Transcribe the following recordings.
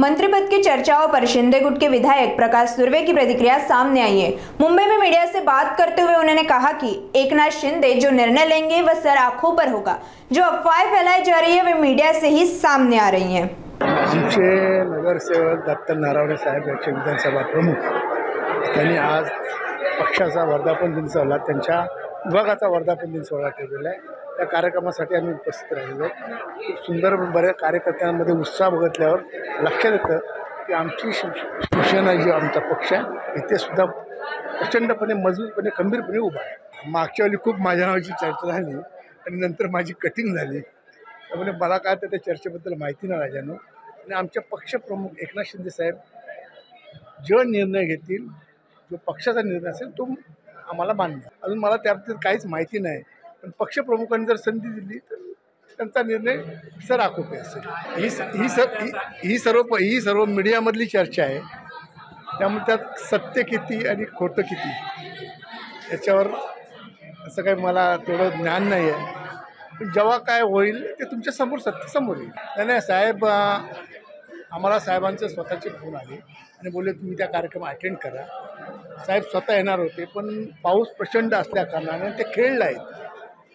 मंत्री पद की चर्चाओं पर शिंदे गुट के विधायक प्रकाश सुर्वे की प्रतिक्रिया सामने आई है। मुंबई में मीडिया से बात करते हुए उन्होंने कहा कि एकनाथ शिंदे जो निर्णय लेंगे वह सर आंखों पर होगा। जो अफवाहें फैलाई जा रही है वे मीडिया से ही सामने आ रही हैं। आमचे नगरसेवक दत्त नारावणे साहेब यांचे विधानसभा प्रमुख त्यांनी आज पक्षाचा वर्धापन दिन सोहळा त्यांच्या विभागाचा वर्धापन दिन सोहळा ठेवलेला आहे। त्या कार्यक्रमासाठी आम्ही उपस्थित राहिलो। खूप सुंदर बऱ्या कार्यकर्त्यांमध्ये उत्साह बघितल्यावर लक्षात येतं की आमची शिवसेना जी आमचा पक्ष आहे इथे सुद्धा प्रचंडपणे मजबूतपणे खंबीरपणे उभा आहे। मागच्या वेळी खूप माझ्या नावाची चर्चा झाली आणि नंतर माझी कटिंग झाली, त्यामुळे मला काय तर त्या चर्चेबद्दल माहिती नाही राजानो। आणि आमचे पक्षप्रमुख एकनाथ शिंदे साहेब जो निर्णय घेतील, जो पक्षाचा निर्णय असेल तो आम्हाला मान्य। अजून मला त्याबाबतीत काहीच माहिती नाही, पण पक्षप्रमुखांनी जर संधी दिली तर त्यांचा निर्णय सर आखोपे असेल। ही सर्व मीडियामधली चर्चा आहे, त्यामुळे त्यात सत्य किती आणि खोटं किती याच्यावर असं काही मला तेवढं ज्ञान नाही आहे। पण जेव्हा काय होईल ते तुमच्या समोर सत्य येईल। नाही साहेब, आम्हाला साहेबांचे स्वतःचे फोन आले आणि बोलले तुम्ही त्या कार्यक्रम अटेंड करा। साहेब स्वतः येणार होते, पण पाऊस प्रचंड असल्या कारणाने ते खेळला आहेत।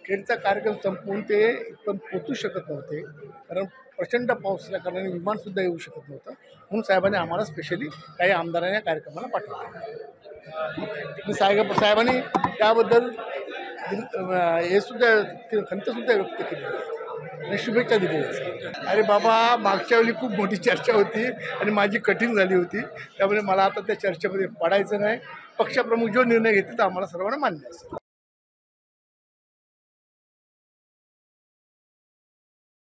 खेळचा कार्यक्रम संपवून ते इथपर्यंत पोचू शकत नव्हते, कारण प्रचंड पाऊस असल्या कारणाने विमानसुद्धा येऊ शकत नव्हतं। म्हणून साहेबांनी आम्हाला स्पेशली काही आमदारांना कार्यक्रमाला पाठवलं। साहेबांनी त्याबद्दल हे सुद्धा खंतसुद्धा व्यक्त केली आणि शुभेच्छा दिलेल्या। अरे बाबा, मागच्या वेळी खूप मोठी चर्चा होती आणि माझी कटिंग झाली होती, त्यामुळे मला आता त्या चर्चेमध्ये पडायचं नाही। पक्षप्रमुख जो निर्णय घेतील तो आम्हाला सर्वांना मान्य असेल।